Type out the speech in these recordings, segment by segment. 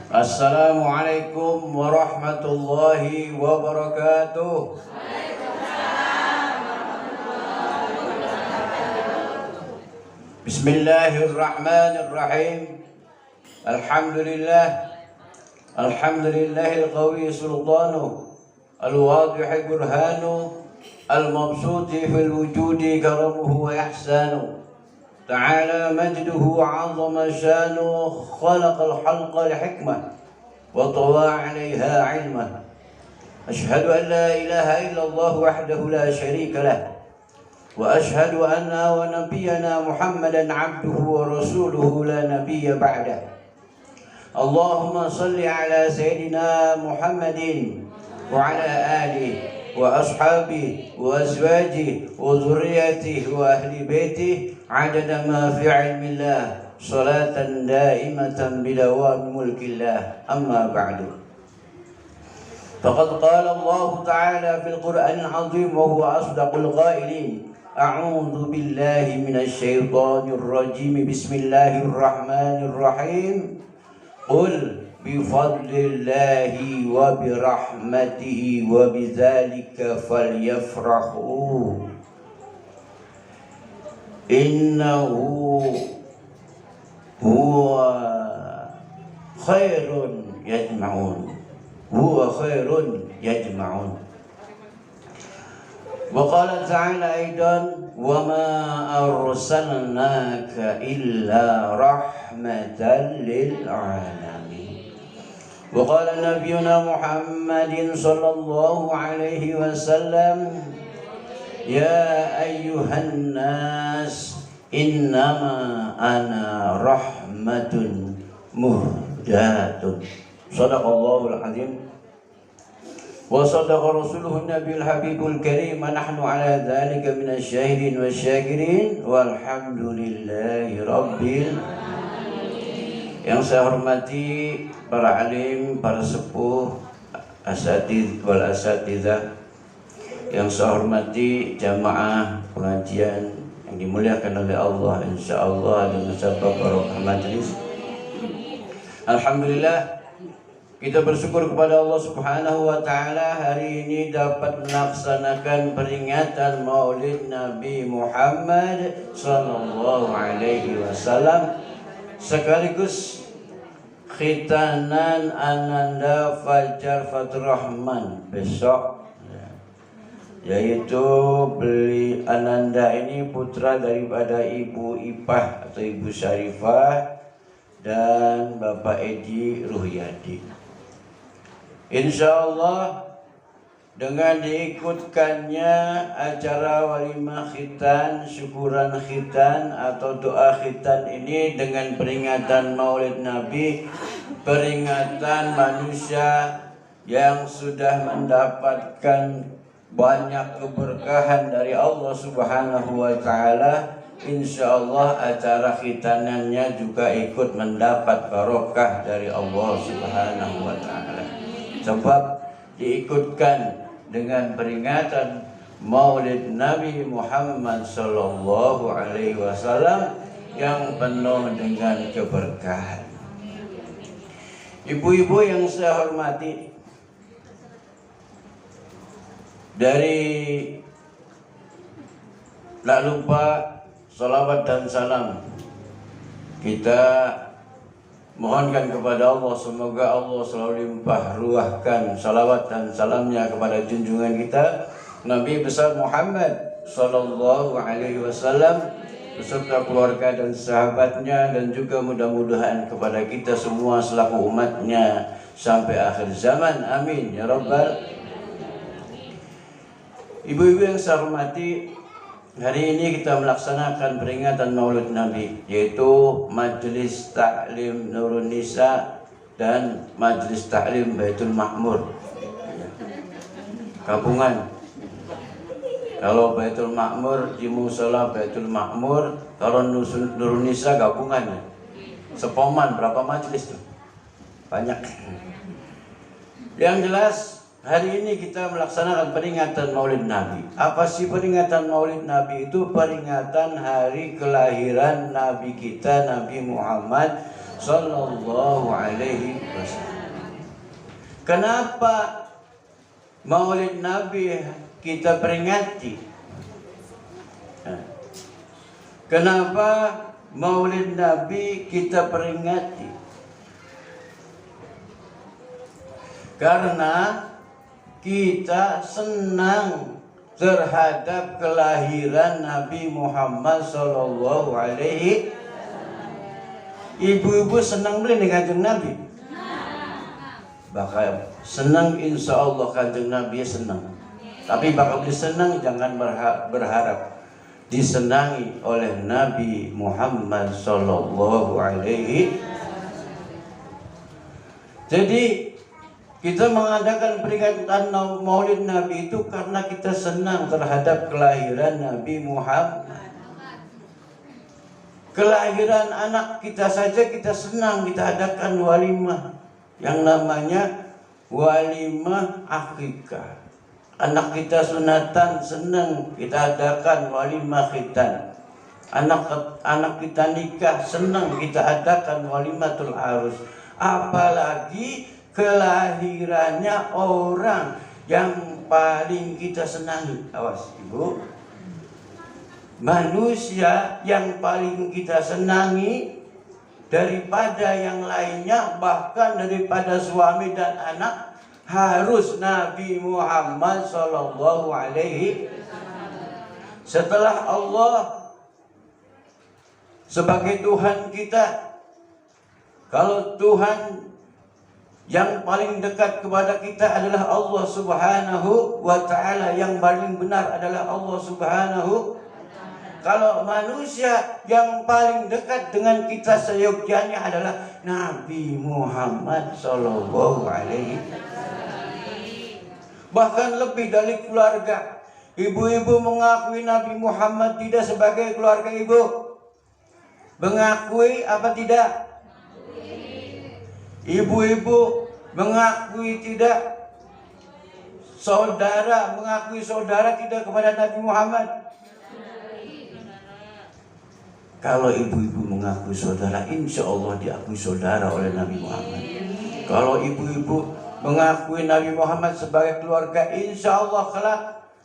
Assalamualaikum warahmatullahi wabarakatuh. Bismillahirrahmanirrahim. Alhamdulillahil qawi sultanu, al-wadih burhanu, al-mabsuti fil wujudi karamuhu wa ihsanu. تعالى مجده وعظم شانه خلق الخلق لحكمة وطوى عليها علمه أشهد أن لا إله إلا الله وحده لا شريك له وأشهد أن ونبينا محمدا عبده ورسوله لا نبي بعده اللهم صل على سيدنا محمد وعلى آله وأصحابه وأزواجه وذريته وأهل بيته عدد ما في علم الله صلاة دائمة بدوام ملك الله أما بعد فقد قال الله تعالى في القرآن العظيم وهو أصدق القائلين أعوذ بالله من الشيطان الرجيم بسم الله الرحمن الرحيم قل بفضل الله وبرحمته وبذلك فليفرحوا إنه هو خير يجمعون وقال تعالى أيضا وما أرسلناك إلا رحمة للعالمين وقال نبينا محمد صلى الله عليه وسلم يا أيها الناس إنما أنا رحمة مهداة صدق الله العظيم وصدق رسوله النبي الحبيب الكريم ونحن على ذلك من الشاهدين والشاكرين والحمد لله رب Yang saya hormati para alim, para sepuh, asatidz wal asatidzah. Yang saya hormati jamaah pengajian yang dimuliakan oleh Allah insyaallah dengan sabab barokah majelis. Alhamdulillah kita bersyukur kepada Allah Subhanahu wa taala hari ini dapat melaksanakan peringatan Maulid Nabi Muhammad sallallahu alaihi wasallam sekaligus khitanan Ananda Fajar Faturrahman besok, yaitu beli Ananda ini putra daripada Ibu Ipah atau Ibu Syarifah dan Bapak Edi Ruhyadi. Insyaallah dengan diikutkannya acara walimah khitan, syukuran khitan atau doa khitan ini dengan peringatan Maulid Nabi, peringatan manusia yang sudah mendapatkan banyak keberkahan dari Allah Subhanahu wa taala. Insyaallah acara khitanannya juga ikut mendapat barokah dari Allah Subhanahu wa taala. Sebab diikutkan dengan peringatan Maulid Nabi Muhammad sallallahu alaihi wasallam yang penuh dengan keberkahan. Ibu-ibu yang saya hormati, dari tak lupa salawat dan salam kita mohonkan kepada Allah, semoga Allah selalu limpah ruahkan salawat dan salamnya kepada junjungan kita Nabi besar Muhammad sallallahu alaihi wasallam beserta keluarga dan sahabatnya, dan juga mudah-mudahan kepada kita semua selaku umatnya sampai akhir zaman. Amin ya rabbal. Ibu-ibu yang saya hormati, hari ini kita melaksanakan peringatan Maulid Nabi, yaitu Majelis Taklim Nurun Nisa dan Majelis Taklim Baitul Makmur. Gabungan. Kalau Baitul Makmur di Musola Baitul Makmur, kalau Nurun Nisa gabungan. Sepoman berapa majelis tuh? Banyak. Yang jelas hari ini kita melaksanakan peringatan Maulid Nabi. Apa sih peringatan Maulid Nabi itu? Peringatan hari kelahiran Nabi kita Nabi Muhammad sallallahu alaihi wasallam. Kenapa Maulid Nabi kita peringati? Kenapa Maulid Nabi kita peringati? Karena kita senang terhadap kelahiran Nabi Muhammad sallallahu alaihi. Ibu-ibu senang beli dengan kanjeng Nabi? Bakal senang, insya Allah kanjeng Nabi senang. Tapi bakal beli senang, jangan berharap disenangi oleh Nabi Muhammad sallallahu alaihi. Jadi kita mengadakan peringatan Maulid Nabi itu karena kita senang terhadap kelahiran Nabi Muhammad. Kelahiran anak kita saja kita senang, kita adakan walimah yang namanya walimah akikah. Anak kita sunatan senang, kita adakan walimah khitan. Anak kita nikah senang, kita adakan walimatul arus. Apalagi kelahirannya orang yang paling kita senangi. Awas ibu, manusia yang paling kita senangi daripada yang lainnya, bahkan daripada suami dan anak, harus Nabi Muhammad sallallahu alaihi. Setelah Allah sebagai Tuhan kita, kalau Tuhan yang paling dekat kepada kita adalah Allah Subhanahu wa ta'ala, yang paling benar adalah Allah Subhanahu. Kalau manusia yang paling dekat dengan kita seyogyanya adalah Nabi Muhammad sallallahu alaihi. Bahkan lebih dari keluarga. Ibu-ibu mengakui Nabi Muhammad tidak sebagai keluarga ibu? Mengakui apa tidak? Ibu-ibu mengakui tidak? Saudara mengakui saudara tidak kepada Nabi Muhammad? Kalau ibu-ibu mengakui saudara, insya Allah diakui saudara oleh Nabi Muhammad. Kalau ibu-ibu mengakui Nabi Muhammad sebagai keluarga, insya Allah kelak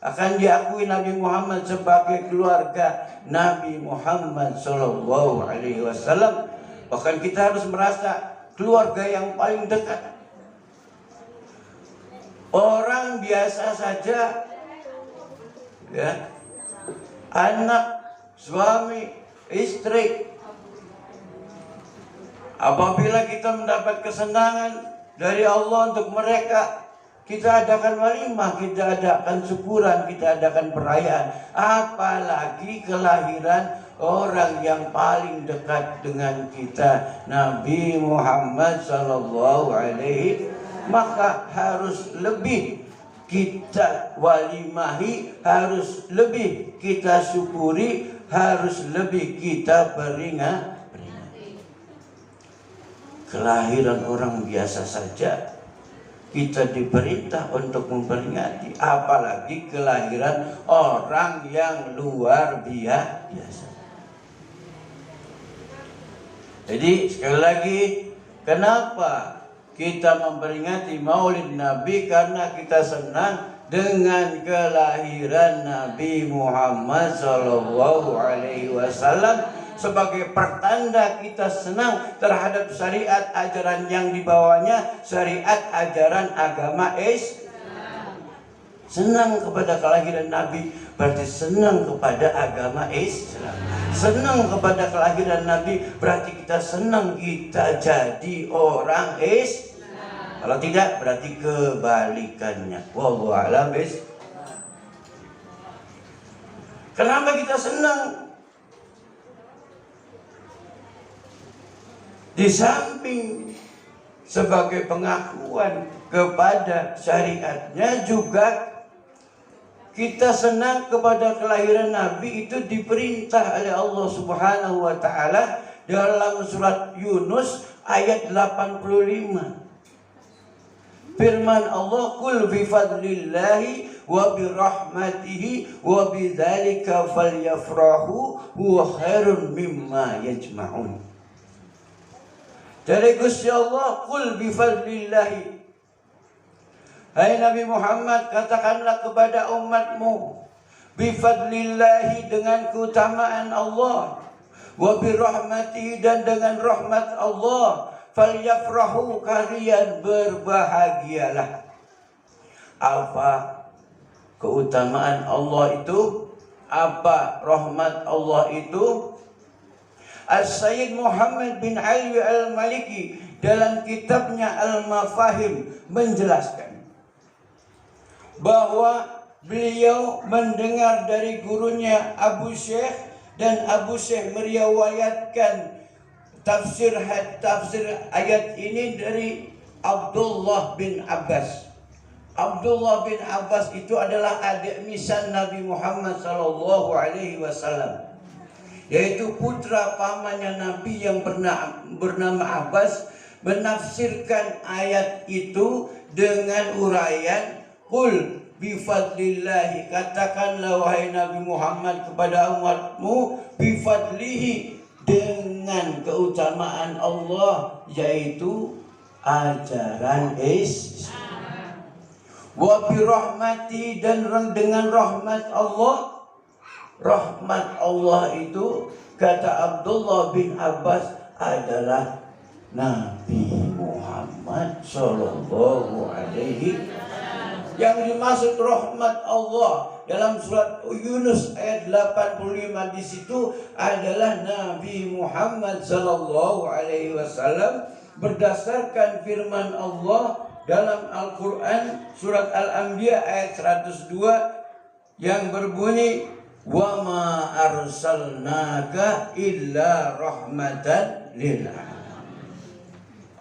akan diakui Nabi Muhammad sebagai keluarga Nabi Muhammad sallallahu alaihi wasallam. Bahkan kita harus merasa keluarga yang paling dekat. Orang biasa saja, ya, anak, suami, istri, apabila kita mendapat kesenangan dari Allah untuk mereka, kita adakan walimah, kita adakan syukuran, kita adakan perayaan. Apalagi kelahiran orang yang paling dekat dengan kita, Nabi Muhammad sallallahu alaihi. Maka harus lebih kita walimahi, harus lebih kita syukuri, harus lebih kita peringati. Kelahiran orang biasa saja kita diperintah untuk memperingati, apalagi kelahiran orang yang luar biasa. Jadi sekali lagi, kenapa kita memperingati Maulid Nabi? Karena kita senang dengan kelahiran Nabi Muhammad sallallahu alaihi wasallam, sebagai pertanda kita senang terhadap syariat ajaran yang dibawanya, syariat ajaran agama Islam. Senang kepada kelahiran Nabi berarti senang kepada agama Islam. Senang kepada kelahiran Nabi berarti kita senang kita jadi orang Islam. Kalau tidak berarti kebalikannya. Wallahu a'lam bishawab. Kenapa kita senang? Di samping sebagai pengakuan kepada syariatnya, juga kita senang kepada kelahiran Nabi itu diperintah oleh Allah Subhanahu wa ta'ala dalam surat Yunus ayat 85. Firman Allah, "Qul bi fadlillahi wa bi rahmatihi wa bi dzalika falyafrahu huwa khairun mimma yajma'un." Dari Gusti Allah, qul bi fadlillahi. Hai Nabi Muhammad, katakanlah kepada umatmu, bi fadlillahi, dengan keutamaan Allah, wa bi rahmatihi, dan dengan rahmat Allah, falyafrahu, kalian berbahagialah. Apa keutamaan Allah itu? Apa rahmat Allah itu? As-Sayyid Muhammad bin Ali Al-Maliki dalam kitabnya Al-Mafahim menjelaskan bahwa beliau mendengar dari gurunya Abu Syekh, dan Abu Syekh meriwayatkan tafsir ayat ini dari Abdullah bin Abbas. Abdullah bin Abbas itu adalah adik misan Nabi Muhammad sallallahu alaihi wasallam, yaitu putra pamannya Nabi yang bernama Abbas, menafsirkan ayat itu dengan uraian qul bi fadlillahi, katakanlah wahai Nabi Muhammad kepada umatmu, bi fadlihi, dengan keutamaan Allah, yaitu ajaran Islam. Wa bi rahmati, dan dengan rahmat Allah. Rahmat Allah itu, kata Abdullah bin Abbas, adalah Nabi Muhammad sallallahu alaihi. Yang dimaksud rahmat Allah dalam surat Yunus ayat 85 di situ adalah Nabi Muhammad sallallahu alaihi wasallam, berdasarkan firman Allah dalam Al-Quran surat Al-Anbiya ayat 102 yang berbunyi, wa ma arsalnaka illa rahmatan lil alamin.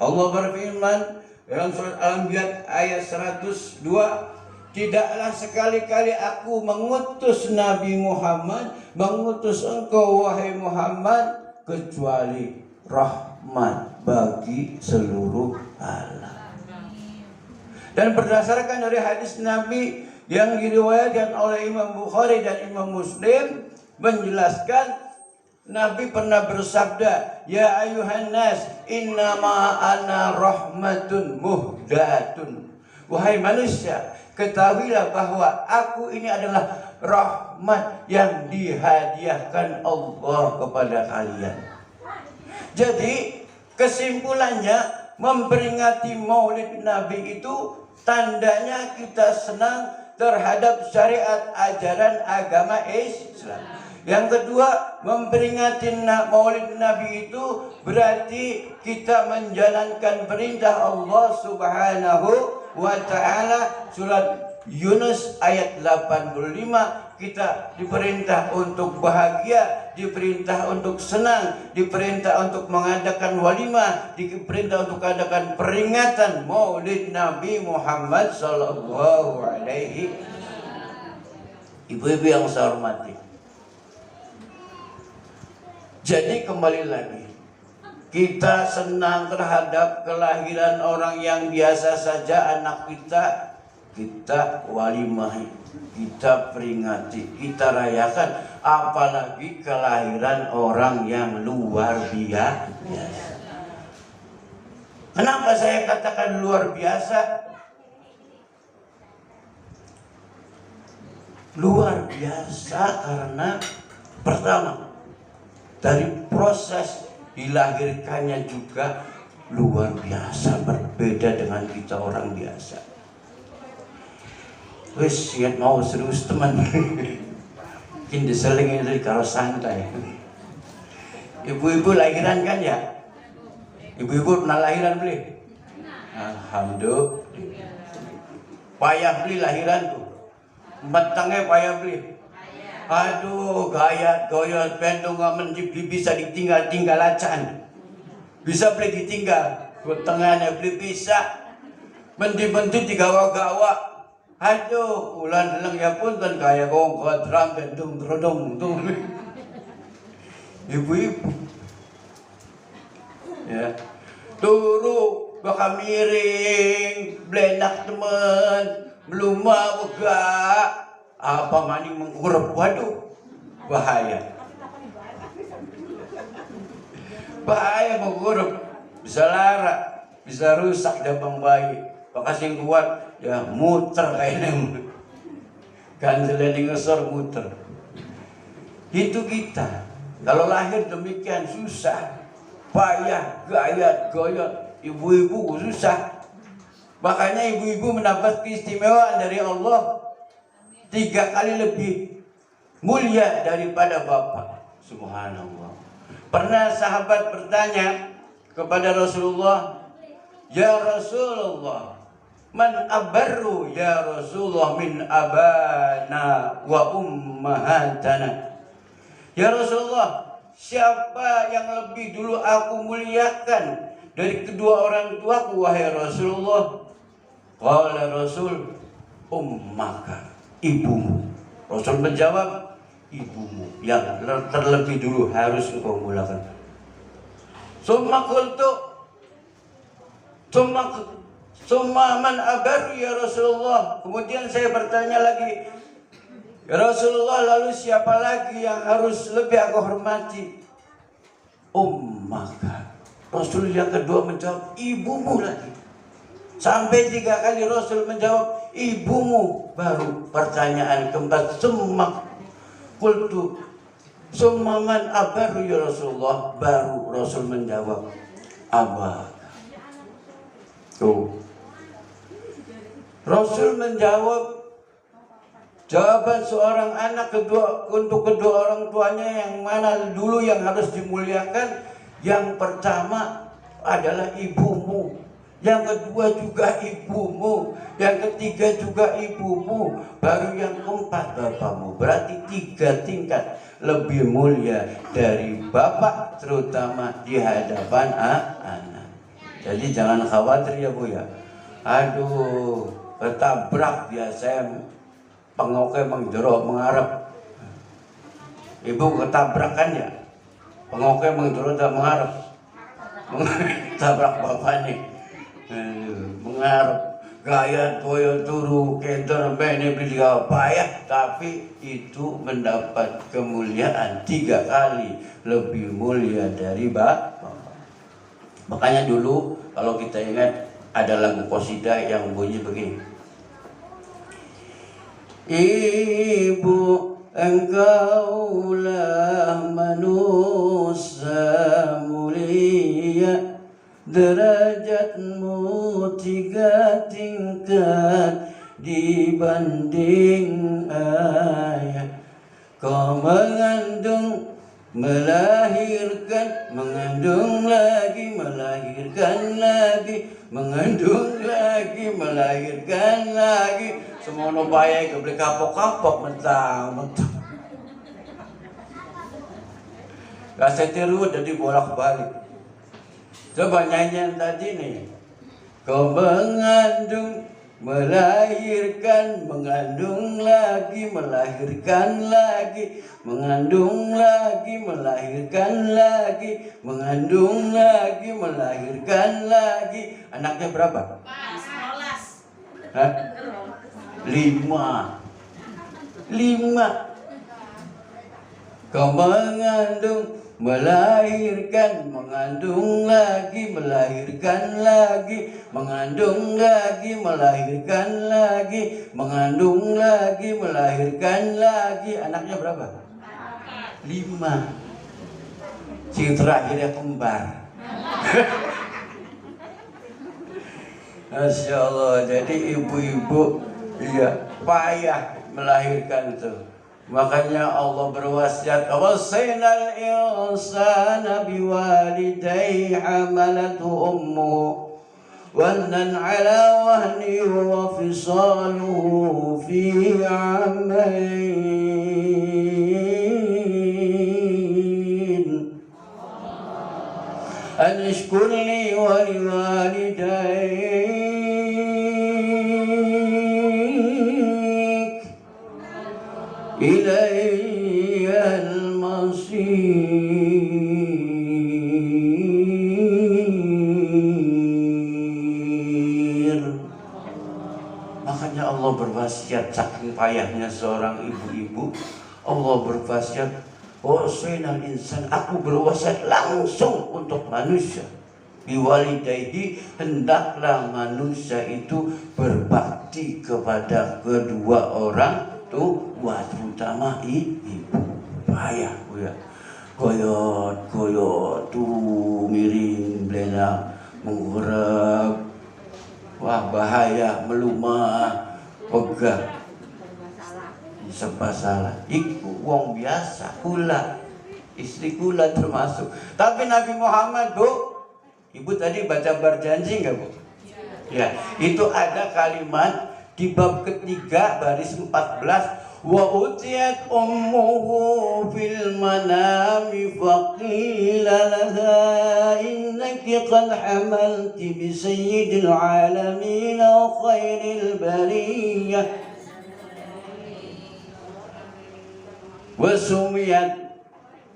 Allah berfirman dalam surat Al-Anbiya ayat 102, tidaklah sekali-kali aku mengutus Nabi Muhammad, mengutus engkau wahai Muhammad, kecuali rahmat bagi seluruh alam. Dan berdasarkan dari hadis Nabi yang diriwayatkan oleh Imam Bukhari dan Imam Muslim, menjelaskan Nabi pernah bersabda, ya ayuhan nas, innama ana rahmatun muhdatun. Wahai manusia, ketahuilah bahwa aku ini adalah rahmat yang dihadiahkan Allah kepada kalian. Jadi kesimpulannya, memperingati Maulid Nabi itu tandanya kita senang terhadap syariat ajaran agama Islam. Yang kedua, memperingati Maulid Nabi itu berarti kita menjalankan perintah Allah Subhanahu wa ta'ala. Surat Yunus ayat 85, kita diperintah untuk bahagia, diperintah untuk senang, diperintah untuk mengadakan walimah, diperintah untuk mengadakan peringatan Maulid Nabi Muhammad sallallahu alaihi. Ibu-ibu yang saya hormati, jadi kembali lagi, kita senang terhadap kelahiran orang yang biasa saja, anak kita walimahi, kita peringati, kita rayakan, apalagi kelahiran orang yang luar biasa. Kenapa saya katakan luar biasa? Luar biasa karena pertama, dari proses dilahirkannya juga luar biasa, berbeda dengan kita orang biasa. Wes ingat mau serius teman. Kini diselingin dari karo santai. Ibu-ibu lahiran kan ya? Ibu-ibu pernah lahiran beli? Alhamdulillah. Payah beli lahiran tuh. Batangnya payah beli. Aduh, gayat-goyot, bendong ngamen bisa ditinggal acan. Bisa beli ditinggal. Tengahnya beli bisa. Bendi-bendi digawa-gawa. Aduh, ulan deleng ya pun kan kaya kong kodram bendung terodong tuh. Ibu-ibu. Ya. Turu bakal miring, belenak temen, belum mau gak. Apa maning mengurep, waduh, bahaya. Bahaya mengurep. bisa lara, bisa rusak dabang bayi. Bekas yang kuat ya muter kayaknya. Ganjelan ngesor muter. Itu kita. Kalau lahir demikian susah, payah, gayat, goyot. Ibu-ibu susah. Makanya ibu-ibu mendapat keistimewaan dari Allah 3 kali lebih mulia daripada bapak. Subhanallah. Pernah sahabat bertanya kepada Rasulullah, "Ya Rasulullah, man abarru ya Rasulullah min abana wa ummahatana?" Ya Rasulullah, siapa yang lebih dulu aku muliakan dari kedua orang tuaku wahai Rasulullah? Qala Rasul, ummaka, ibumu. Rasul menjawab, ibumu yang terlebih dulu harus engkau muliakan. Summa qultu, summa man abaru ya Rasulullah. Kemudian saya bertanya lagi, ya Rasulullah, lalu siapa lagi yang harus lebih aku hormati? Ummaka. Rasul yang kedua menjawab, ibumu lagi. Sampai 3 kali Rasul menjawab, ibumu. Baru pertanyaan keempat, summa qultu, summa man abaru ya Rasulullah. Baru Rasul menjawab, abaka. Tuh. Rasul menjawab jawaban seorang anak untuk kedua orang tuanya yang mana dulu yang harus dimuliakan. Yang pertama adalah ibumu, yang kedua juga ibumu, yang ketiga juga ibumu, baru yang keempat bapakmu. Berarti 3 tingkat lebih mulia dari bapak, terutama di hadapan anak. Jadi jangan khawatir ya Bu ya. Aduh, ketabrak ya, saya pengoke mengjero mengharap. Ibu ketabrakan ya, pengoke mengjero dan mengharap. Tabrak bapak nih, mengharap gaya toyo turu kedor bene beli payah, tapi itu mendapat kemuliaan 3 kali lebih mulia dari bapak. Makanya dulu kalau kita ingat ada lagu qasidah yang bunyi begini. Ibu, engkaulah manusia mulia, derajatmu 3 tingkat dibanding ayah. Kau mengandung, melahirkan, mengandung lagi, melahirkan lagi, mengandung lagi, melahirkan lagi. Semono bae geblik kapok-kapok mentang-mentang. Gak setiru jadi bolak-balik. Coba nyanyian tadi nih. Kau mengandung, melahirkan, mengandung lagi, melahirkan lagi, mengandung lagi, melahirkan lagi, mengandung lagi, melahirkan lagi. Anaknya berapa? 5. Kau mengandung, melahirkan, mengandung lagi, melahirkan lagi, mengandung lagi, melahirkan lagi, mengandung lagi, melahirkan lagi. Anaknya berapa? 5. Si terakhirnya kembar. Masya Allah. Jadi ibu-ibu ya payah melahirkan itu. Makanya Allah berwasiat, wasainal insana biwalidayhi hamalatu ummuhu wahnan ala wahni wa fisaluhu fi amain an ishkur li wa liwalidayk ilaihal masir. Makanya Allah berwasiat, saking payahnya seorang ibu-ibu, Allah berwasiat, wasainal insan, aku berwasiat langsung untuk manusia. biwalidayhi, hendaklah manusia itu berbakti kepada kedua orang tua, terutama ibu. Bahaya ya. Goyot tuh miring belena menggerak. Wah bahaya, melumah, pegah, serba salah. Iku wong biasa, kula, istri kula termasuk. Tapi Nabi Muhammad, Bu, Ibu tadi baca berjanji nggak, Bu? Ya, itu ada kalimat di bab ketiga baris 14. Wa utiyat ummuhu fil manami faqila laha innaki qad hamalti bi sayyidil alamin wa khairil bariyah wa sumiyat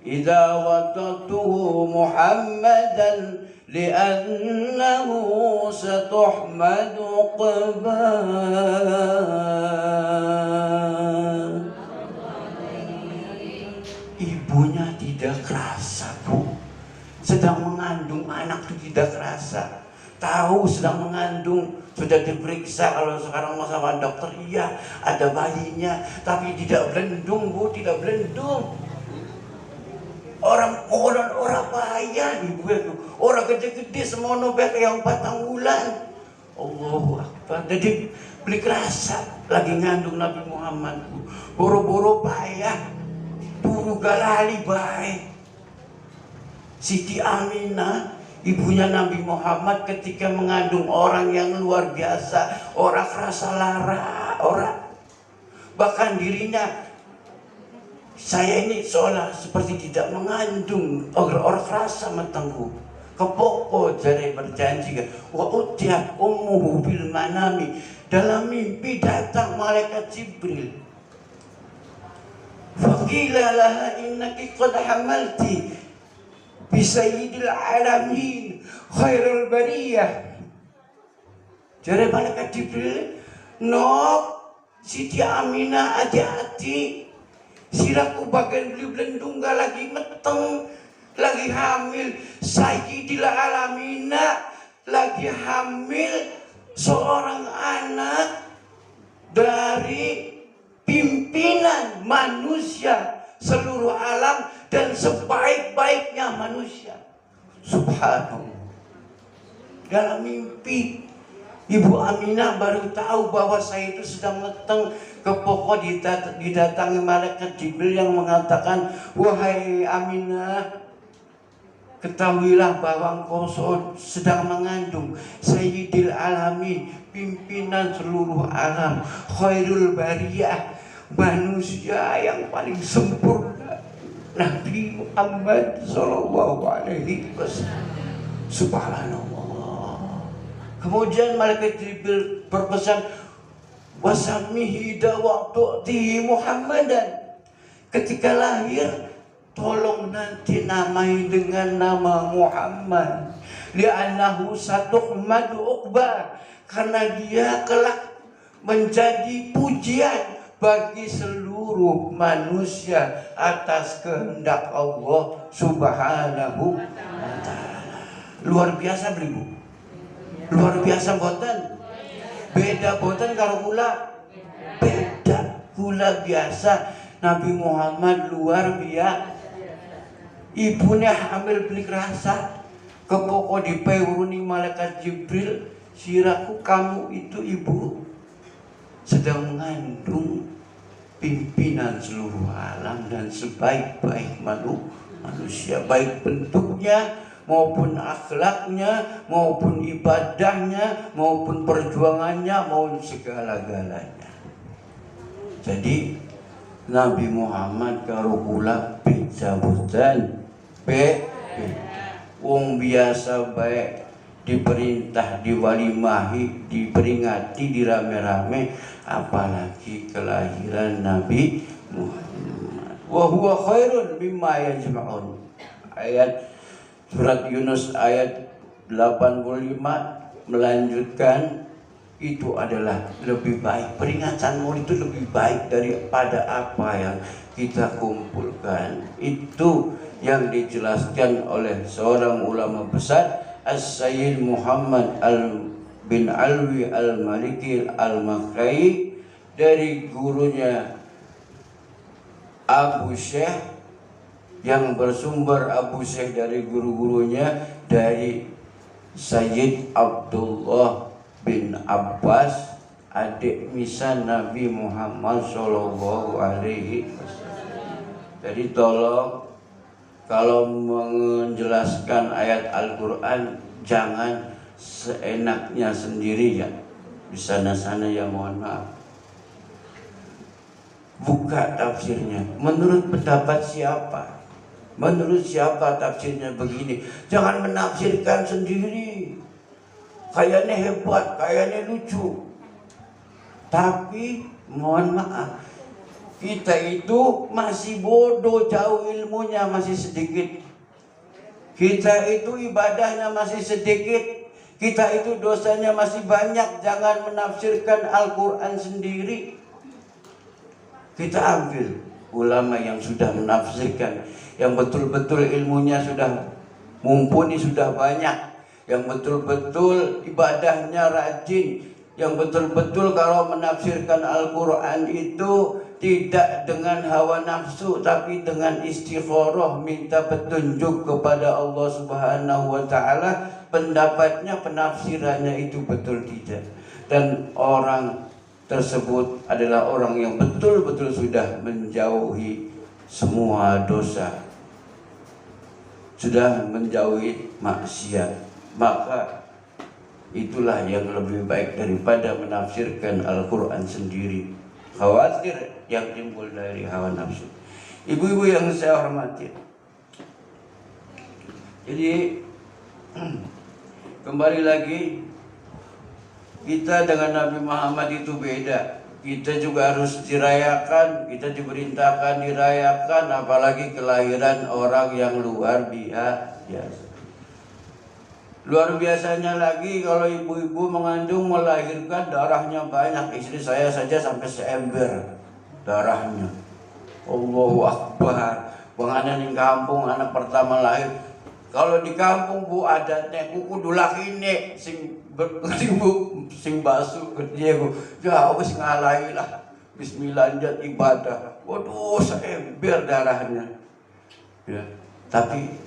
idza wadatuhu Muhammadan li'annahu satuhmadu qibal. Ibunya tidak kerasa, Bu. Sedang mengandung anak itu tidak kerasa. Tahu sedang mengandung, sudah diperiksa. Kalau sekarang mau sama dokter, iya ada bayinya, tapi tidak belendung, Bu, tidak belendung. Orang bahaya ibu itu, orang gede-gede semono bae yang 4 bulan. Allahu Akbar. Jadi beli kerasa lagi ngandung Nabi Muhammad. Boro-boro bahaya, turu galali bae. Siti Aminah, ibunya Nabi Muhammad, ketika mengandung orang yang luar biasa, orang kerasa lara, orang bahkan dirinya, saya ini seolah seperti tidak mengandung, orang kerasa matangku. Kepoko jari berjanji, wa utiyat ummuhu bil manami, dalam mimpi datang malaikat Jibril. Faqila laha innaki qad hamalti bi sayyidil alamin khairul bariyah. Jari malaikat Jibril, "Nok, Siti Aminah hati-hati. Siraku bagian beli belendung gak lagi meteng, lagi hamil. Sayyidil alamina, lagi hamil seorang anak dari pimpinan manusia seluruh alam dan sebaik-baiknya manusia." Subhanallah. Dalam mimpi Ibu Aminah baru tahu bahwa saya itu sedang meteng. Ke pokok didatangi malaikat Jibril yang mengatakan, "Wahai Aminah, ketahuilah bahwa engkau sedang mengandung Sayyidil Alamin, pimpinan seluruh alam, khairul bariyah, manusia yang paling sempurna, Nabi Muhammad sallallahu alaihi wasallam." Subhanallah. Kemudian malaikat Jibril berpesan, "Wasamihi dawa'tu'tihi Muhammadan." Ketika lahir, tolong nanti namai dengan nama Muhammad. Li'annahu satuhmadu uqba, karena dia kelak menjadi pujian bagi seluruh manusia atas kehendak Allah Subhanahu wa ta'ala. Luar biasa beliau. Luar biasa boten. Beda boten karo kula. Beda. Kula biasa, Nabi Muhammad luar biasa. Ibunya hamil beli kerasa. Kepoko dipeuruni malaikat Jibril, "Siraku kamu itu ibu sedang mengandung pimpinan seluruh alam dan sebaik-baik manusia, baik bentuknya maupun akhlaknya, maupun ibadahnya, maupun perjuangannya, maupun segala-galanya." Jadi Nabi Muhammad karo kula beda boten. Wong biasa baik diperintah, diwalimahi, diperingati, dirame-rame, apalagi kelahiran Nabi Muhammad. Wa huwa khairun mimma yajma'un. Ayat Surat Yunus ayat 85 melanjutkan, itu adalah lebih baik. Peringatan Maulid itu lebih baik daripada apa yang kita kumpulkan. Itu yang dijelaskan oleh seorang ulama besar, As-Sayyid Muhammad bin Alwi Al-Maliki Al-Makai, dari gurunya Abu Syekh, yang bersumber Abu Syekh dari guru-gurunya dari Sayyid Abdullah bin Abbas, adik misal Nabi Muhammad Sallallahu Alaihi Wasallam. Jadi tolong kalau menjelaskan ayat Al-Quran jangan seenaknya sendiri ya, di sana-sana ya, mohon maaf. Buka tafsirnya, menurut pendapat siapa? Menurut siapa tafsirnya begini? Jangan menafsirkan sendiri. Kayaknya hebat, kayaknya lucu. Tapi mohon maaf, kita itu masih bodoh, jauh ilmunya masih sedikit. Kita itu ibadahnya masih sedikit. Kita itu dosanya masih banyak. Jangan menafsirkan Al-Quran sendiri. Kita ambil ulama yang sudah menafsirkan, yang betul-betul ilmunya sudah mumpuni, sudah banyak, yang betul-betul ibadahnya rajin, yang betul-betul kalau menafsirkan Al-Quran itu tidak dengan hawa nafsu, tapi dengan istikharah, minta petunjuk kepada Allah Subhanahu wa Ta'ala. Pendapatnya, penafsirannya itu betul tidak, dan orang tersebut adalah orang yang betul-betul sudah menjauhi semua dosa, sudah menjauhi maksiat. Maka itulah yang lebih baik daripada menafsirkan Al-Quran sendiri, khawatir yang timbul dari hawa nafsu. Ibu-ibu yang saya hormati, jadi kembali lagi, kita dengan Nabi Muhammad itu beda. Kita juga harus dirayakan, kita diperintahkan dirayakan, apalagi kelahiran orang yang luar biasa. Luar biasanya lagi kalau ibu-ibu mengandung melahirkan, darahnya banyak. Istri saya saja sampai seember darahnya. Allahu Akbar. Bang Ana di kampung, anak pertama lahir. Kalau di kampung bu adatnya kuku dulak ini sing basuh kerja bu, ya wis ngalahi lah. Bismillah njat ibadah. Waduh, seember darahnya. Ya, tapi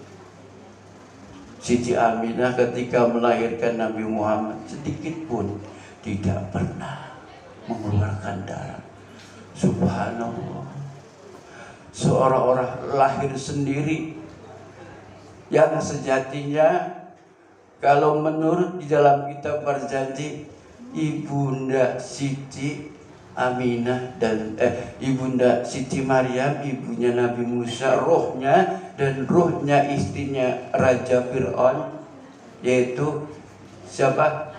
Siti Aminah ketika melahirkan Nabi Muhammad sedikit pun tidak pernah mengeluarkan darah. Subhanallah. Seorang-orang lahir sendiri yang sejatinya kalau menurut di dalam kitab berjanji, Ibunda Siti Aminah dan Ibunda Siti Maryam, ibunya Nabi Musa, rohnya dan rohnya istrinya Raja Fir'aun, yaitu siapa?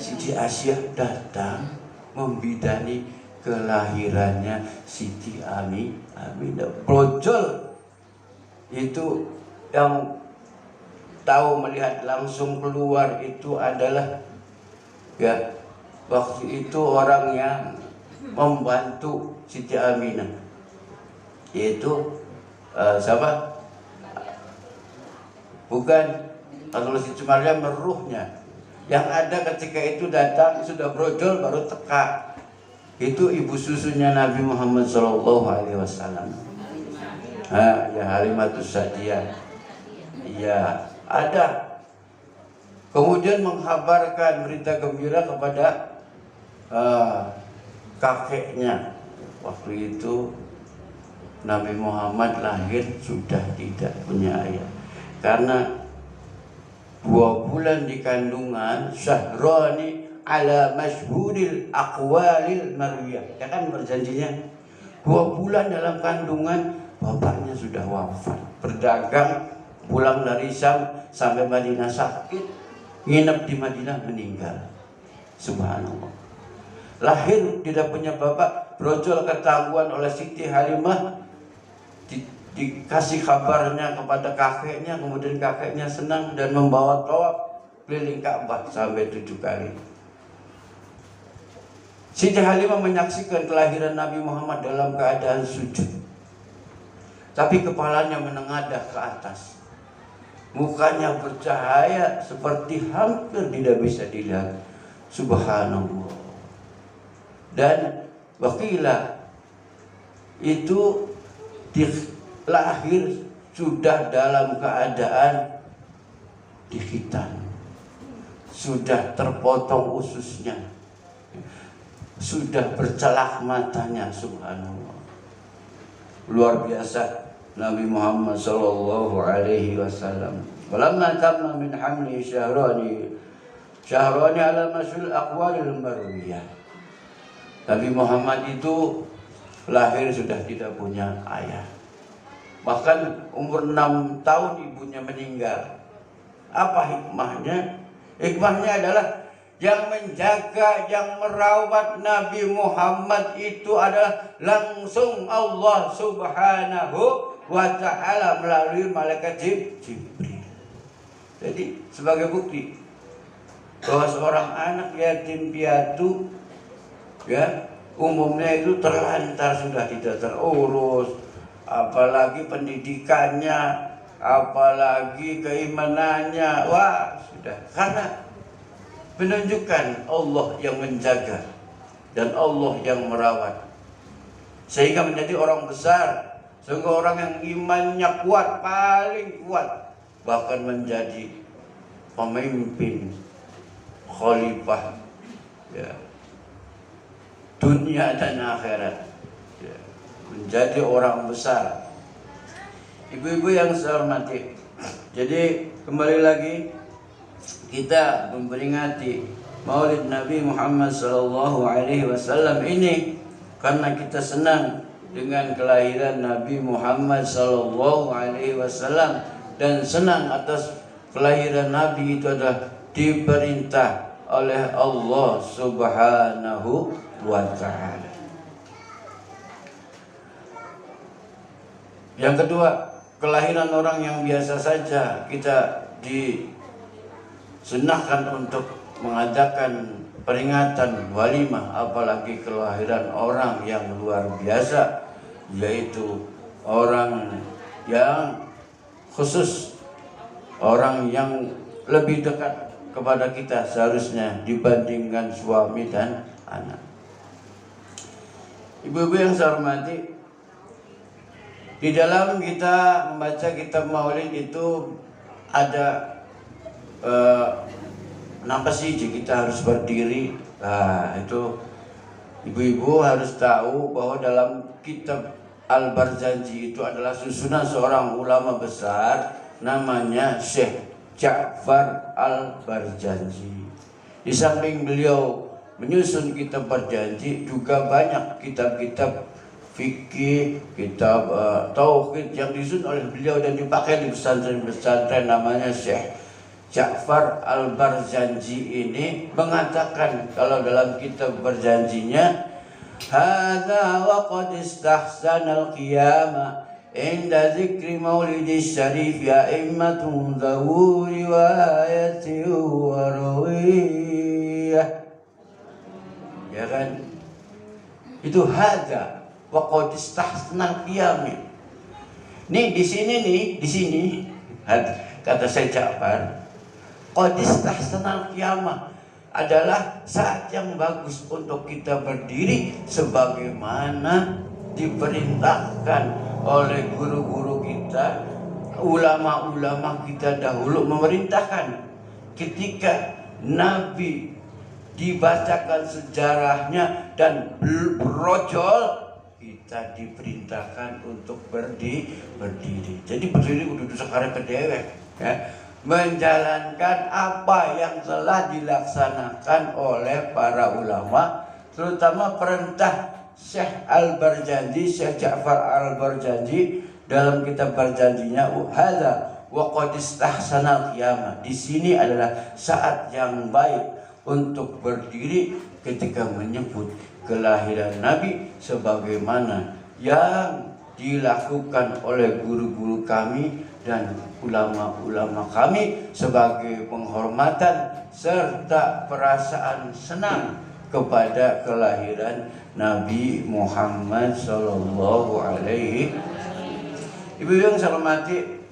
Siti Asyah, datang membidani kelahirannya Siti Aminah. Brojol itu yang tahu melihat langsung keluar itu adalah ya waktu itu orang yang membantu Siti Aminah, yaitu siapa? Bukan, kalau Siti Maryam meruhnya. Yang ada ketika itu datang sudah brojol baru teka. Itu ibu susunya Nabi Muhammad SAW. Ya Halimatus Sa'diyah. Iya, ada. Kemudian menghabarkan berita gembira kepada kakeknya. Waktu itu Nabi Muhammad lahir sudah tidak punya ayah, karena 2 bulan di kandungan, syahrani ala masyhuril aqwalil marwiyah. Ya kan berjanjinya 2 bulan dalam kandungan, bapaknya sudah wafat. Berdagang, pulang dari Syam sampai Madinah sakit, nginep di Madinah, meninggal. Subhanallah. Lahir tidak punya bapak, brojol ketahuan oleh Siti Halimah, dikasih kabarnya kepada kakeknya, kemudian kakeknya senang dan membawa tawaf keliling Ka'bah sampai 7 kali. Siti Halimah menyaksikan kelahiran Nabi Muhammad dalam keadaan sujud, tapi kepalanya menengadah ke atas. mukanya bercahaya seperti hampir tidak bisa dilihat. Subhanallah. Dan wakilah itu lahir sudah dalam keadaan dikhitan, sudah terpotong ususnya, sudah bercelak matanya. Subhanallah, luar biasa Nabi Muhammad sallallahu alaihi wasallam. Walamma tamma min hamli syahrani ala masyhur aqwalil marwiyah. Nabi Muhammad itu lahir sudah tidak punya ayah. Bahkan umur 6 tahun ibunya meninggal. Apa hikmahnya? Hikmahnya adalah yang menjaga, yang merawat Nabi Muhammad itu adalah langsung Allah Subhanahu wa ta'ala melalui malaikat Jibril. Jadi sebagai bukti bahwa seorang anak yatim piatu ya umumnya itu terlantar, sudah tidak terurus, apalagi pendidikannya, apalagi keimanannya, wah sudah, karena menunjukkan Allah yang menjaga dan Allah yang merawat, sehingga menjadi orang besar, sehingga orang yang imannya kuat, paling kuat, bahkan menjadi pemimpin khalifah ya, dunia dan akhirat ya, menjadi orang besar. Ibu-ibu yang saya hormati, jadi kembali lagi kita memperingati Maulid Nabi Muhammad SAW ini karena kita senang dengan kelahiran Nabi Muhammad SAW dan senang atas kelahiran Nabi itu adalah diperintah oleh Allah Subhanahu wa ta'ala. Yang kedua, kelahiran orang yang biasa saja kita disunahkan untuk mengadakan peringatan walimah, apalagi kelahiran orang yang luar biasa, yaitu orang yang khusus, orang yang lebih dekat kepada kita seharusnya dibandingkan suami dan anak. Ibu-ibu yang saya hormati, di dalam kita membaca kitab Maulid itu ada kenapa sih kita harus berdiri? Nah, itu ibu-ibu harus tahu bahwa dalam kitab Al-Barzanji itu adalah susunan seorang ulama besar namanya Syekh Ja'far Al-Barzanji. Di samping beliau menyusun kitab Barzanji, juga banyak kitab-kitab fikih, kitab tauhid yang disusun oleh beliau dan dipakai di pesantren-pesantren. Namanya Syekh Ja'far Al-Barzanji ini mengatakan kalau dalam kitab Barzanjinya, hadza wa qad istahsana al-qiyama inda zikri maulidis syarif ya immatun dhawu riwayati wa rawiyah. Ya kan? Itu hadza wa qad istahsana al-qiyama. Nih di sini kata saya Ja'far, qad istahsana al-qiyama adalah saat yang bagus untuk kita berdiri sebagaimana diperintahkan oleh guru-guru kita, ulama-ulama kita dahulu memerintahkan. Ketika Nabi dibacakan sejarahnya dan brojol, kita diperintahkan untuk berdiri. Jadi berdiri duduk sekarang kedewek ya, menjalankan apa yang telah dilaksanakan oleh para ulama, terutama perintah Syekh Al-Barzanji, Syekh Ja'far Al-Barzanji dalam kitab Barzanjinya, hadza wa qad istahsana al-qiyamah. Di sini adalah saat yang baik untuk berdiri ketika menyebut kelahiran Nabi sebagaimana yang dilakukan oleh guru-guru kami dan ulama-ulama kami sebagai penghormatan serta perasaan senang kepada kelahiran Nabi Muhammad sallallahu alaihi. Ibu yang saya hormati,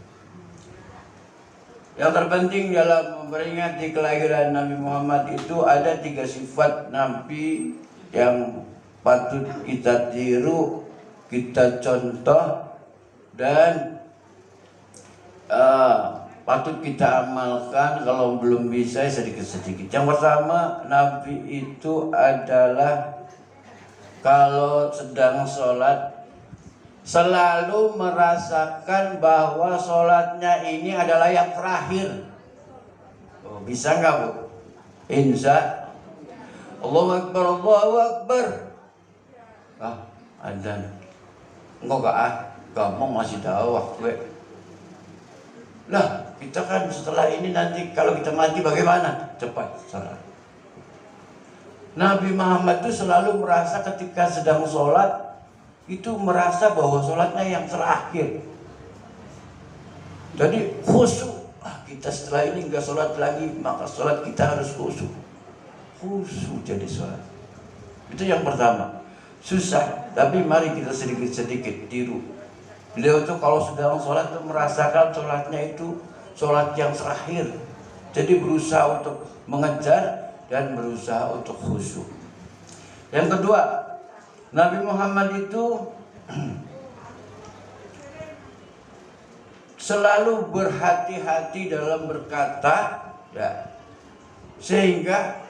Yang terpenting dalam memperingati kelahiran Nabi Muhammad itu ada 3 sifat Nabi yang patut kita tiru, kita contoh, dan patut kita amalkan. Kalau belum bisa sedikit-sedikit. Yang pertama, Nabi itu adalah kalau sedang sholat selalu merasakan bahwa sholatnya ini adalah yang terakhir. Oh, bisa nggak Bu? Insya Allahu Akbar, Allahu Akbar. Adzan. Enggak gampang masih dakwah gue. Lah, kita kan setelah ini nanti kalau kita mati bagaimana? Cepat sholat. Nabi Muhammad itu selalu merasa ketika sedang sholat itu merasa bahwa sholatnya yang terakhir. Jadi khusyuk. Kita setelah ini nggak sholat lagi, maka sholat kita harus khusyuk. Khusyuk jadi sholat. Itu yang pertama. Susah, tapi mari kita sedikit-sedikit tiru. Beliau itu kalau sedang sholat itu merasakan sholatnya itu sholat yang terakhir. Jadi berusaha untuk mengejar dan berusaha untuk khusyuk. Yang kedua, Nabi Muhammad itu selalu berhati-hati dalam berkata, ya, sehingga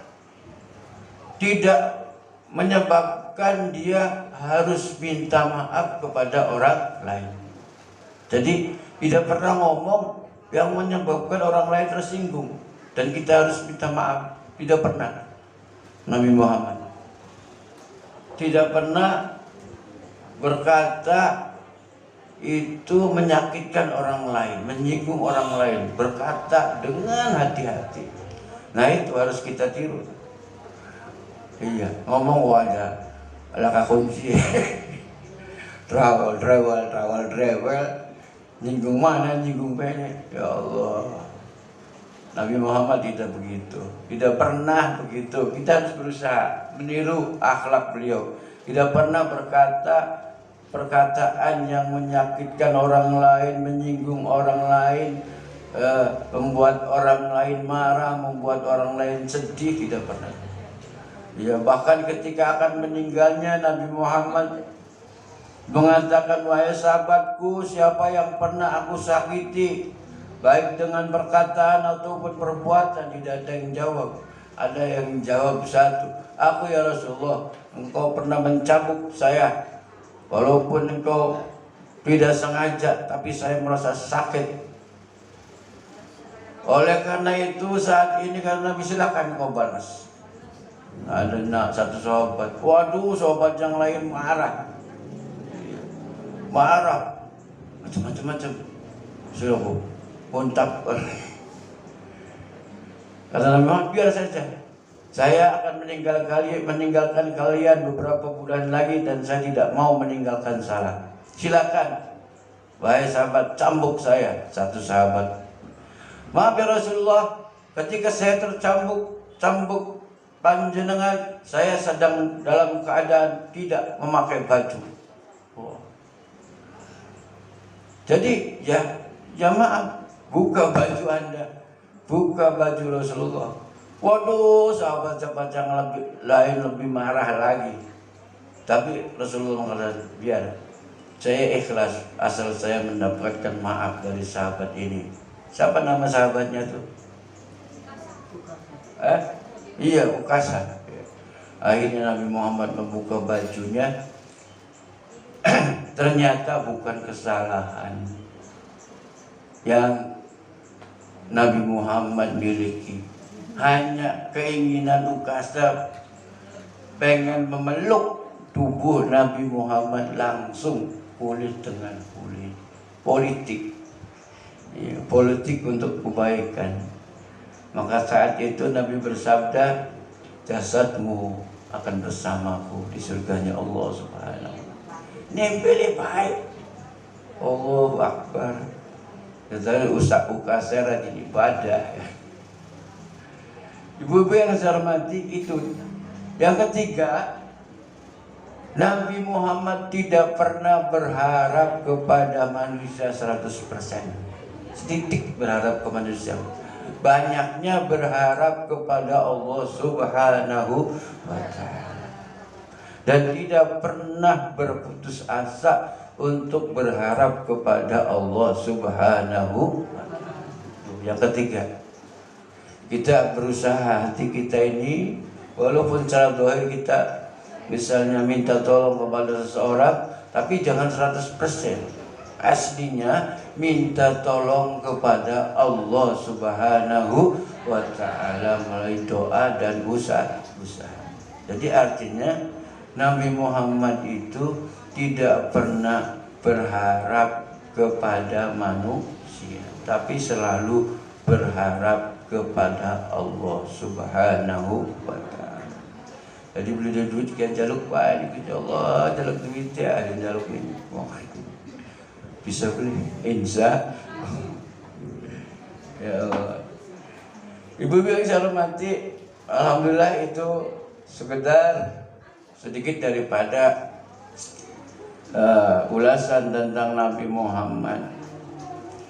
tidak menyebabkan dia harus minta maaf kepada orang lain. Jadi tidak pernah ngomong yang menyebabkan orang lain tersinggung dan kita harus minta maaf. Tidak pernah. Nabi Muhammad tidak pernah berkata itu menyakitkan orang lain, menyinggung orang lain, berkata dengan hati-hati. Nah itu harus kita tiru. Iya, ngomong wadah ala kunci. travel, nyinggung mana, nyinggung pengen. Ya Allah, Nabi Muhammad tidak begitu, tidak pernah begitu. Kita harus berusaha meniru akhlak beliau. Tidak pernah berkata perkataan yang menyakitkan orang lain, menyinggung orang lain, membuat orang lain marah, membuat orang lain sedih. Tidak pernah. Ya, bahkan ketika akan meninggalnya Nabi Muhammad mengatakan, wahai sahabatku, siapa yang pernah aku sakiti baik dengan perkataan ataupun perbuatan? Tidak ada yang jawab. Ada yang jawab satu, aku ya Rasulullah, engkau pernah mencambuk saya, walaupun engkau tidak sengaja, tapi saya merasa sakit. Oleh karena itu saat ini karena silakan kau balas. Ada satu sahabat, waduh, sahabat yang lain marah, macam-macam. Suruh kontak. Kata Nabi Muhammad, biar saja. Saya akan meninggalkan kalian beberapa bulan lagi dan saya tidak mau meninggalkan salah. Silakan, wahai sahabat, cambuk saya. Satu sahabat, maaf ya Rasulullah, ketika saya cambuk panjenengan, saya sedang dalam keadaan tidak memakai baju. Jadi ya maaf, buka baju Anda, buka baju Rasulullah. Waduh, sahabat-sahabat yang lain lebih marah lagi. Tapi Rasulullah mengatakan, biar, saya ikhlas asal saya mendapatkan maaf dari sahabat ini. Siapa nama sahabatnya tuh? Iya, Ukasha. Akhirnya Nabi Muhammad membuka bajunya. Ternyata bukan kesalahan yang Nabi Muhammad miliki, hanya keinginan Ukasha pengen memeluk tubuh Nabi Muhammad langsung, kulit dengan kulit. Politik, ya, politik untuk kebaikan. Maka saat itu Nabi bersabda, jasadmu akan bersamaku di surganya Allah Subhanahu wa ta'ala. Nempel baik. Allahu Akbar. Jadi usak Ukasha rajin ibadah. Ibu-ibu yang saya hormati, itu. Yang ketiga, Nabi Muhammad tidak pernah berharap kepada manusia 100%. Setitik berharap ke manusia. Banyaknya berharap kepada Allah Subhanahu wa ta'ala. Dan tidak pernah berputus asa untuk berharap kepada Allah Subhanahu wa ta'ala. Yang ketiga, kita berusaha hati kita ini, walaupun secara dohir kita misalnya minta tolong kepada seseorang, tapi jangan 100%. Aslinya minta tolong kepada Allah Subhanahu wa ta'ala melalui doa dan usaha. Jadi artinya Nabi Muhammad itu tidak pernah berharap kepada manusia, tapi selalu berharap kepada Allah Subhanahu wa ta'ala. Jadi beli duit sekian jaluk pak, ya Allah jaluk duit ya, ada jaluk ini. Bisa beli insya ya Allah. Ibu-ibu yang saya hormati, alhamdulillah itu sekedar sedikit daripada ulasan tentang Nabi Muhammad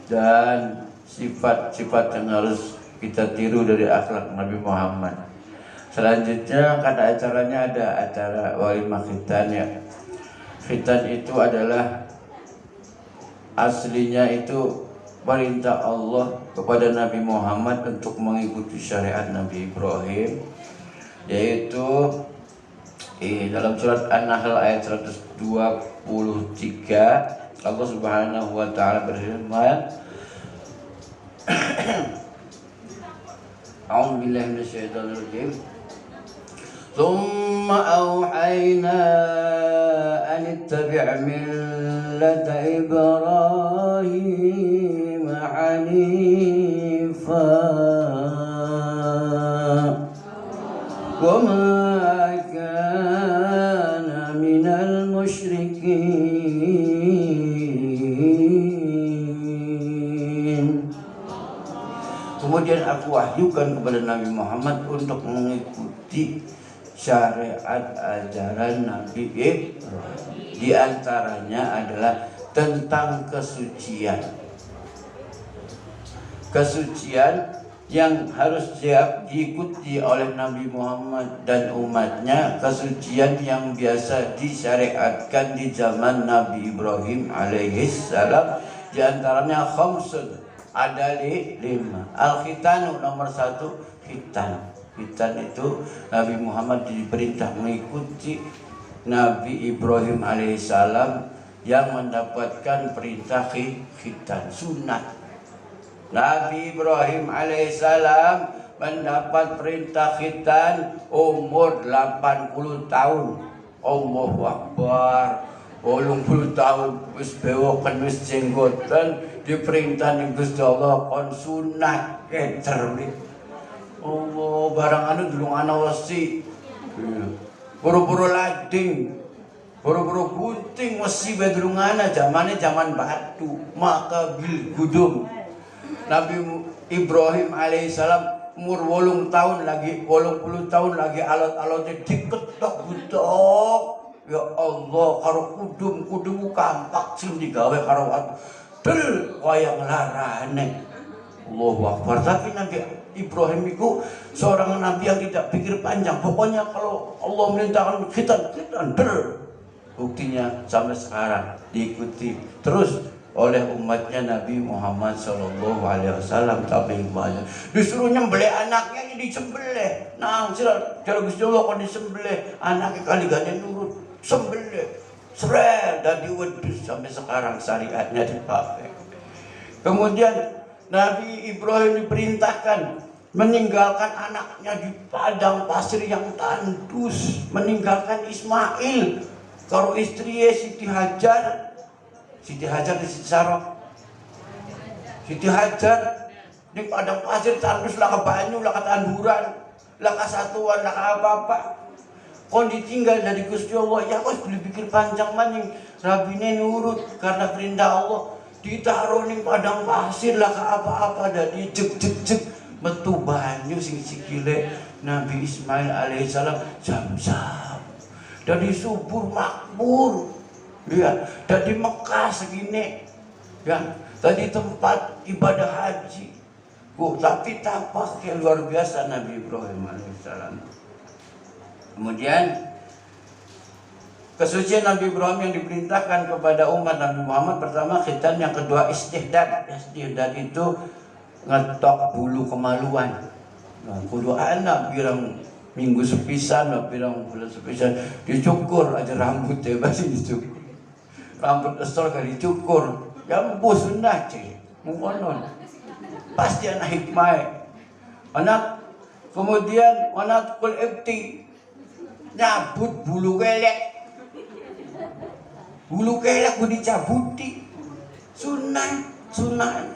dan sifat-sifat yang harus kita tiru dari akhlak Nabi Muhammad. Selanjutnya kata acaranya ada acara walimah khitan ya. Khitan itu adalah aslinya itu perintah Allah kepada Nabi Muhammad untuk mengikuti syariat Nabi Ibrahim, yaitu dalam surat An-Nahl ayat 123 Allah Subhanahu wa ta'ala berfirman, A'udzu billahi minasyaitonir rajim. ثم أوحينا أن اتبع ملة إبراهيم حنيفا وما كان من المشركين. Kemudian aku wahyukan kepada Nabi Muhammad untuk mengikuti syariat ajaran Nabi Ibrahim. Di antaranya adalah tentang kesucian. Kesucian yang harus siap diikuti oleh Nabi Muhammad dan umatnya, kesucian yang biasa disyariatkan di zaman Nabi Ibrahim alaihissalam. Di antaranya khamsun, ada 5. Al-khitanu nomor 1, khitan. Khitan itu Nabi Muhammad diperintah mengikuti Nabi Ibrahim alaihissalam yang mendapatkan perintah khitan, sunat. Nabi Ibrahim alaihissalam mendapat perintah khitan umur 80 tahun. Allahu Akbar. 80 tahun wis bewoken wis jenggoten diperintah ning Gusti Allah kon sunat keter. Allah barang anu durung ana wesi. Buru-buru lading, buru-buru gunting wesi bae durung ana, zamane zaman batu, maka bil gudum. Nabi Ibrahim alaihissalam umur 8 tahun lagi, 80 tahun lagi alat-alatnya diketok-ketok. Ya Allah, karo kudum kampak sing digawe karo watu. Del wayang larane. Allahu Akbar. Tapi Nabi Ibrahim itu seorang nabi yang tidak pikir panjang. Pokoknya kalau Allah merintahkan khitan buktinya sampai sekarang diikuti terus oleh umatnya Nabi Muhammad SAW. Tapi banyak disuruh nyembelih anaknya, ini disembelih. Nah, kalau Gusti Allah kalau disembelih anaknya kali gane nurut, sembelih srel dan diwedus sampai sekarang syariatnya dipakai. Kemudian Nabi Ibrahim diperintahkan meninggalkan anaknya di padang pasir yang tandus, meninggalkan Ismail karo istrinya Siti Hajar di Siti Sarah. Siti Hajar di padang pasir tandus, laka banyu, laka tanduran, laka satuan, laka apa-apa. Kon ditinggal dari Gusti Allah, ya kok boleh pikir panjang maning, rabine nurut karena perintah Allah. Ditaruh ning padang pasir lah ke apa-apa dan jek metu banyu sing sikile Nabi Ismail alaihissalam Zam-Zam. Dari subur makmur ya, dari Mekah segini ya, tadi tempat ibadah haji. Tapi tampaknya luar biasa Nabi Ibrahim alaihissalam. Kemudian kesucian Nabi Ibrahim yang diperintahkan kepada umat Nabi Muhammad, pertama khitan, yang kedua istihdad. Istihdad itu ngetok bulu kemaluan. Nah, kudu anak bilang minggu sepisan, bilang bulan sepisan dicukur aja rambutnya, masih dicukur. Rambut esol kali dicukur. Ya bu sunnah cih, mukonon. Pasti anak hikmah. Anak kemudian anak kul ibti nyabut bulu kelek. Bulu kelek ku dicabuti. Sunnah.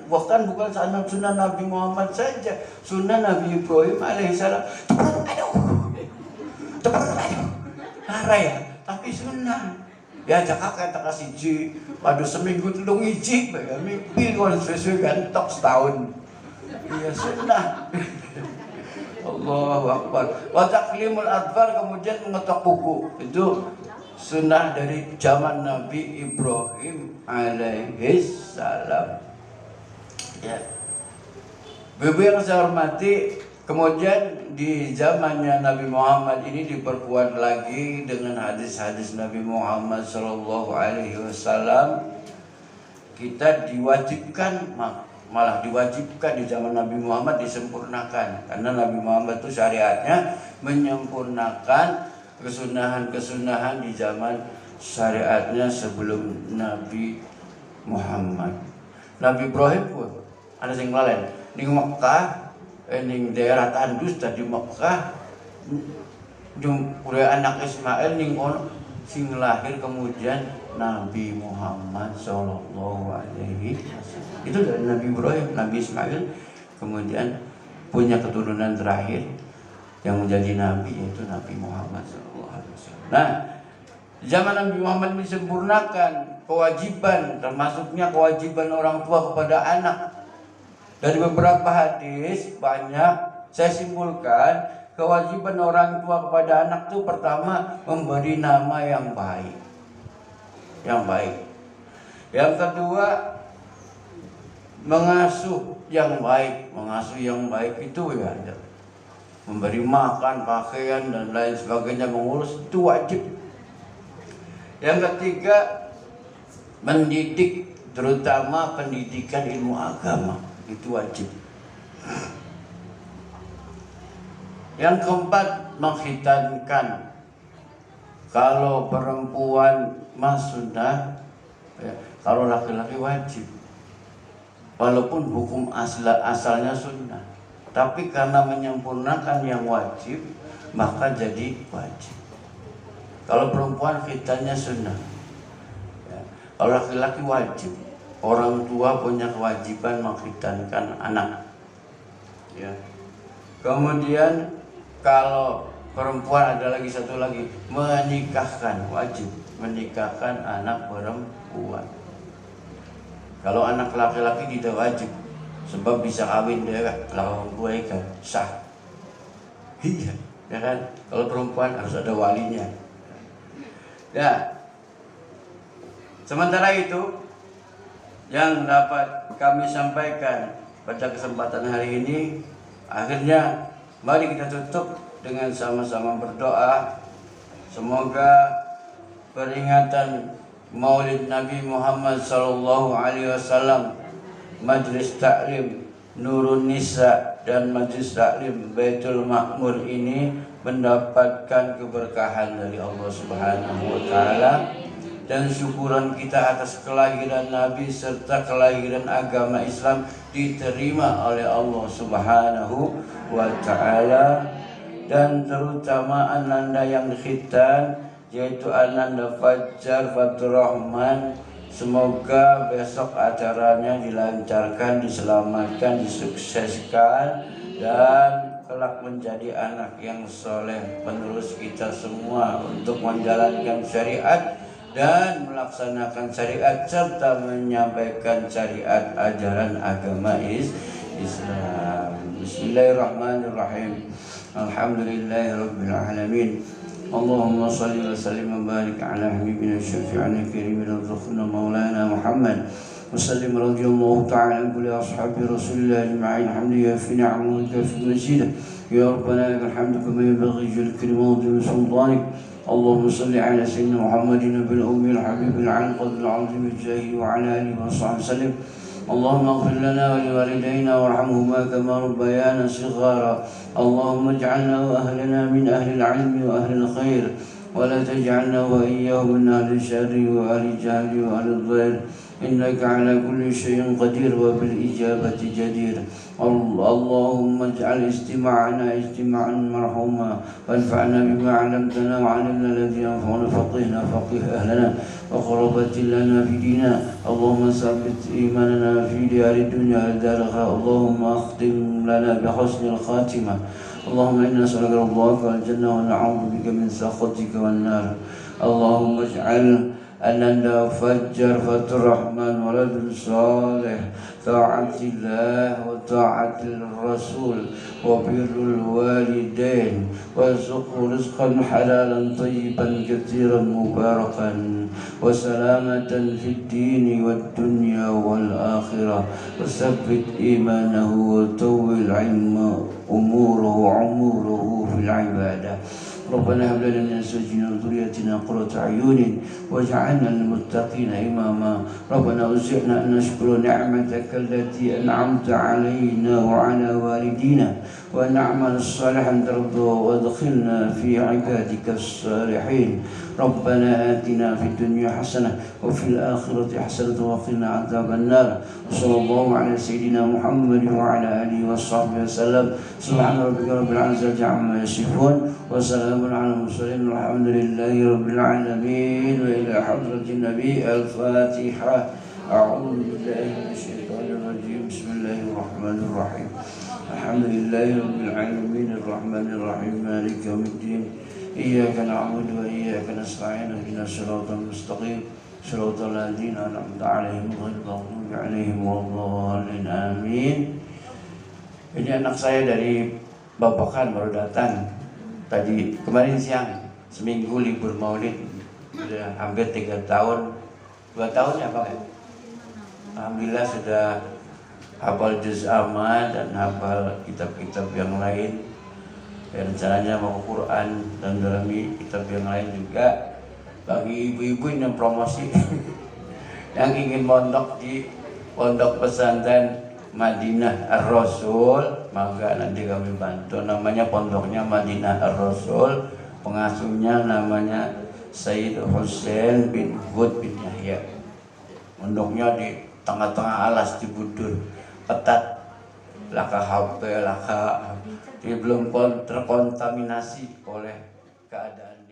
Bahkan bukan sunnah Nabi Muhammad saja, sunnah Nabi Ibrahim alaihissalam. Aduh. Lara ya, tapi sunnah. Ya jakak kata kasih ji, pada seminggu telung iji, ya mimpi kalau sesuai gantok setahun. Iya sunnah. Allahu Akbar. Wa taqlimul adfar, kemudian mengetok kuku. Itu sunnah dari zaman Nabi Ibrahim alaihissalam. Ya. Ibu yang saya hormati, kemudian di zamannya Nabi Muhammad ini diperkuat lagi dengan hadis-hadis Nabi Muhammad Shallallahu Alaihi Wasallam. Kita diwajibkan, malah diwajibkan di zaman Nabi Muhammad, disempurnakan, karena Nabi Muhammad itu syariatnya menyempurnakan kesunahan-kesunahan di zaman syariatnya sebelum Nabi Muhammad. Nabi Ibrahim pun ada yang lain di Mekah, di daerah Tandus tadi Mekah, udah anak Ismail ning ono sing lahir kemudian Nabi Muhammad Shallallahu Alaihi Wasallam. Itu dari Nabi Ibrahim, Nabi Ismail kemudian punya keturunan terakhir yang menjadi nabi, yaitu Nabi Muhammad Shallallahu Alaihi Wasallam. Nah, zaman Nabi Muhammad disempurnakan kewajiban, termasuknya kewajiban orang tua kepada anak. Dari beberapa hadis banyak saya simpulkan, kewajiban orang tua kepada anak itu pertama memberi nama yang baik. Yang kedua mengasuh yang baik. Mengasuh yang baik itu ya memberi makan, pakaian dan lain sebagainya, mengurus, itu wajib. Yang ketiga mendidik, terutama pendidikan ilmu agama, itu wajib. Yang keempat mengkhitankan. Kalau perempuan mas sunnah, ya, kalau laki-laki wajib. Walaupun hukum asalnya sunnah, tapi karena menyempurnakan yang wajib, maka jadi wajib. Kalau perempuan khitannya sunnah, ya. Kalau laki-laki wajib. Orang tua punya kewajiban mengkhitankan anak, ya. Kemudian kalau perempuan ada lagi satu lagi, menikahkan, wajib menikahkan anak perempuan. Kalau anak laki-laki tidak wajib, sebab bisa kawin dia kalau tua kan sah. Iya, ya kan? Kalau perempuan harus ada walinya. Ya. Sementara itu yang dapat kami sampaikan pada kesempatan hari ini, akhirnya mari kita tutup dengan sama-sama berdoa. Semoga peringatan Maulid Nabi Muhammad Sallallahu Alaihi Wasallam, Majlis Taklim Nurun Nisa dan Majlis Taklim Baitul Makmur ini mendapatkan keberkahan dari Allah Subhanahu Wa Taala, dan syukuran kita atas kelahiran Nabi serta kelahiran agama Islam diterima oleh Allah Subhanahu Wa Taala. Dan terutama ananda yang khitan, yaitu ananda Fajar Fatur Rahman, semoga besok acaranya dilancarkan, diselamatkan, disukseskan, dan kelak menjadi anak yang soleh, penerus kita semua untuk menjalankan syariat dan melaksanakan syariat serta menyampaikan syariat ajaran agama Islam. Bismillahirrahmanirrahim. Alhamdulillahirabbil alamin. Allahumma shalli wa sallim wa barik ala habibina syafi'ina karimina rasulina maulana Muhammad وسلم رضي الله تعالى عن كل أصحاب رسول الله أجمعين. الحمد لله في نعمك في مجيده يا ربنا لك الحمد كما ينبغي جل كلمة سلطانك. اللهم صل على سيدنا محمد النبي الأمي الحبيب العلي القدر العظيم الجاهي وعلى آله وصحبه وسلم. اللهم اغفر لنا ولوالدينا وارحمهما كما ربيانا صغارا. اللهم اجعلنا وأهلنا من أهل العلم وأهل الخير، ولا تجعلنا وإياهم من أهل الشر وأهل الجهل وأهل الضلال، إنك على كل شيء قدير وبالإجابة جدير. اللهم اجعل اجتماعنا اجتماعا مرحوما، وانفعنا بما علمتنا وعلمنا الذي ينفعنا، فقهنا فقه أهلنا وقربت لنا في ديننا. اللهم ثبت إيماننا في ديار الدنيا ودار الآخرة. اللهم اختم لنا بحسن الخاتمة. اللهم إنا نسألك رضاك والجنة ونعوذ بك من سخطك والنار. اللهم اجعل أننا فجر فتح الرحمن ولد صالح، طاعة الله وطاعة الرسول وبر الوالدين، وارزقه رزقا حلالا طيبا كثيرا مباركا، وسلامة في الدين والدنيا والآخرة، وثبت إيمانه وطول عموره في العبادة. ربنا هب لنا من أزواجنا وذرياتنا قرة أعين واجعلنا للمتقين إماما. ربنا أوزعنا أن نشكر نعمتك التي أنعمت علينا وعلى والدينا، وأن نعمل صالحا ترضى، وادخلنا في عبادك الصالحين. ربنا آتنا في الدنيا حسنة وفي الآخرة حسنة وقنا عذاب النار. وصلى الله على سيدنا محمد وعلى آله وصحبه وسلم. سبحان ربك رب العزة عما يصفون، وسلام على المرسلين، والحمد لله رب العالمين. وإلى حضرة النبي الفاتحة. أعوذ بالله من الشيطان الرجيم. بسم الله الرحمن الرحيم. الحمد لله رب العالمين الرحمن الرحيم مالك يوم الدين. إياك نعبد وإياك نستعين اهدنا الصراط المستقيم صراط الذين أنعمت عليهم غير المغضوب عليهم ولا الضالين آمين. Ini anak saya dari Babakan baru datang tadi kemarin siang, seminggu libur maulid, sudah hampir 3 tahun, 2 tahun ya Pak ya? Alhamdulillah sudah hafal juz amma dan hafal kitab-kitab yang lain. Dan rencananya mau Quran dan dalami kitab yang lain juga. Bagi ibu-ibu yang promosi yang ingin mondok di pondok pesantren Madinah Ar-Rasul, maka nanti kami bantu. Namanya pondoknya Madinah Ar-Rasul, pengasuhnya namanya Sayyid Hussein bin Hud bin Yahya. Pondoknya di tengah-tengah alas di Budur, ketat, laka HP, laka, dia belum terkontaminasi oleh keadaan